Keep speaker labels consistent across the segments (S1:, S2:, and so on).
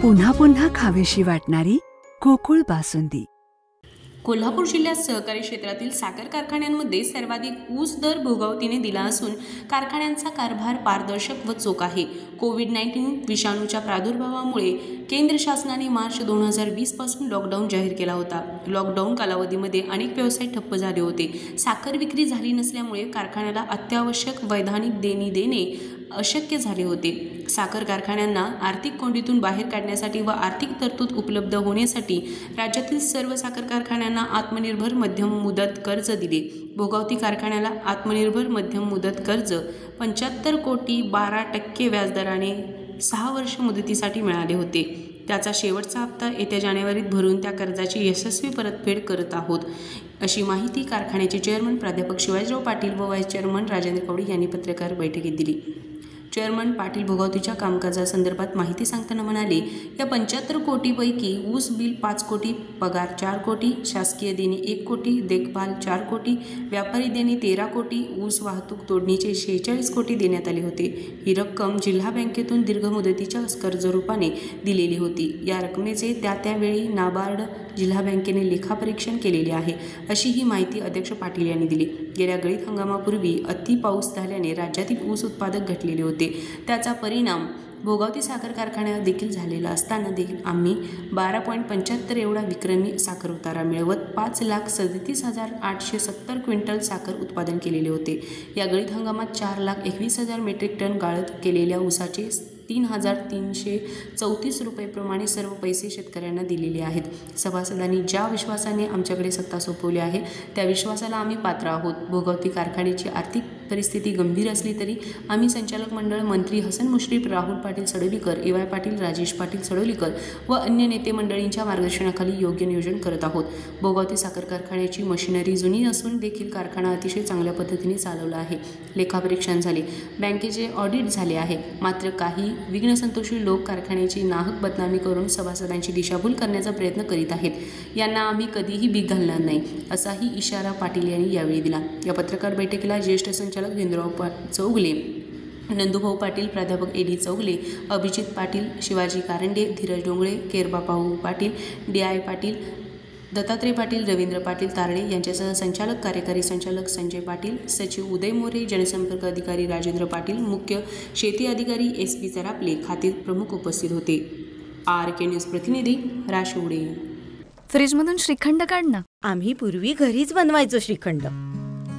S1: पुन्हा पुन्हा खावीशी वाटणारी गोकुळ बासुंदी।
S2: कोल्हापूर जिल्ह्यात सहकारी क्षेत्रातील साखर कारखान्यांमध्ये सर्वाधिक ऊस दर भोगावतीने दिला असून कारखान्यांचा कारभार पारदर्शक व चोख आहे। कोविड-19 विषाणूच्या प्रादुर्भावामुळे केंद्र शासनाने मार्च 2020 पासून लॉकडाऊन जाहीर केला होता। लॉकडाऊन कालावधीमध्ये अनेक व्यवसाय ठप्प झाले होते। साखर विक्री झाली नसल्यामुळे कारखान्याला अत्यावश्यक वैधानिक देणी देणे अशक्य झाले होते। साखर कारखान्यांना आर्थिक कोंडीतून बाहेर काढण्यासाठी व आर्थिक तरतूद उपलब्ध होण्यासाठी राज्यातील सर्व साखर कारखान्यांना आत्मनिर्भर मध्यम मुदत कर्ज दिले। भोगावती कारखान्याला आत्मनिर्भर मध्यम मुदत कर्ज 75,12% व्याजदराने 6 वर्ष मुदतीसाठी मिळाले होते। त्याचा शेवटचा हप्ता येत्या जानेवारीत भरून त्या कर्जाची यशस्वी परतफेड करत आहोत, अशी माहिती कारखान्याचे चेअरमन प्राध्यापक शिवाजीराव पाटील व व्हाईस चेअरमन राजेंद्र कवडे यांनी पत्रकार बैठकीत दिली। चेअरमन पाटील भोगावतीच्या कामकाजासंदर्भात माहिती सांगताना म्हणाले, या 75 कोटीपैकी ऊस बिल 5 कोटी, पगार 4 कोटी, शासकीय देणी 1 कोटी, देखभाल 4 कोटी, व्यापारी देणी 13 कोटी, ऊस वाहतूक तोडणीचे 46 कोटी देण्यात आले होते। ही रक्कम जिल्हा बँकेतून दीर्घ मुदतीच्या कर्ज रूपाने दिलेली होती। या रकमेचे त्यावेळी नाबार्ड जिल्हा बँकेने लेखापरीक्षण केलेले आहे, अशी ही माहिती अध्यक्ष पाटील यांनी दिली। गेल्या गळीत हंगामापूर्वी अति पाऊस झाल्याने राज्यातील ऊस उत्पादक घटलेले होते। त्याचा परिणाम भोगावती साखर कारखान्यावर देखील झालेला असताना देखील आम्ही 12.75 एवढा विक्रमी साखर उतारा मिळवत 5,37,870 क्विंटल साखर उत्पादन केलेले होते। या गळीत हंगामात 4,21,000 मेट्रिक टन गाळप केलेल्या ऊसाचे 3,334 रुपये प्रमाणे सर्व पैसे शेतकऱ्यांना दिलेले आहेत। सभासदांनी ज्या विश्वासाने आमच्याकडे सत्ता सोपवली आहे त्या विश्वासाला आम्ही पात्र आहोत। भोगावती कारखान्याची आर्थिक परिस्थिती गंभीर असली तरी आम्ही संचालक मंडळ, मंत्री हसन मुश्रीफ, राहुल पाटील सडोलीकर, ए वाय पाटील, राजेश पाटील सडोलीकर व अन्य नेते मंडळींच्या मार्गदर्शनाखाली योग्य नियोजन करत आहोत। भोगावती साखर कारखान्याची मशिनरी जुनी असून देखील कारखाना अतिशय चांगल्या पद्धतीने चालवला आहे। लेखापरीक्षण झाले, बँकेचे ऑडिट झाले आहे, मात्र काही विघ्नसंतोषी लोक कारखान्याची नाहक बदनामी करून सभासदांची दिशाभूल करण्याचा प्रयत्न करीत आहेत। यांना आम्ही कधीही भीक घालणार नाही, असाही इशारा पाटील यांनी यावेळी दिला। या पत्रकार बैठकीला ज्येष्ठ संचालक हिंदुराव चौगले, नंदूभाऊ पाटील, प्राध्यापक ए.डी. चौगले, अभिजित पाटील, शिवाजी कारंडे, धीरज डोंगळे, केरबापाऊ पाटील, डी.आय. पाटील, दत्तात्रय पाटील, रवींद्र पाटील तारणे यांच्यासह संचालक, कार्यकारी संचालक संजय पाटील, सचिव उदय मोरे, जनसंपर्क अधिकारी राजेंद्र पाटील, मुख्य शेती अधिकारी एस.पी. चरापले, खाते प्रमुख उपस्थित होते। RK न्यूज प्रतिनिधी राशुडे।
S3: फ्रीजमधून श्रीखंड काढ ना।
S4: आम्ही पूर्वी घरीच बनवायचो श्रीखंड,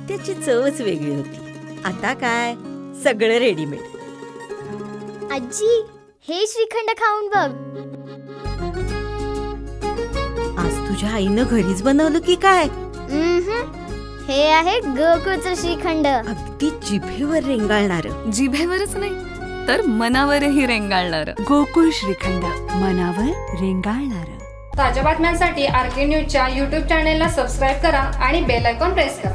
S4: त्याची चवच वेगळी होती। आता काय सगळं रेडीमेड।
S5: आजी, हे श्रीखंड खाऊन बघ।
S4: आज तुझ्या आईनं घरीच बनवलं की काय?
S5: हे आहे गोकुळचं श्रीखंड,
S4: अगदी जिभेवर रेंगाळणार।
S3: जिभेवरच नाही तर मनावरही रेंगाळणार।
S1: गोकुळ श्रीखंड, मनावर रेंगाळणार।
S6: ताज्या बातम्यांसाठी RK न्यूजच्या YouTube चॅनेलला सबस्क्राईब करा आणि बेल आयकॉन प्रेस करा।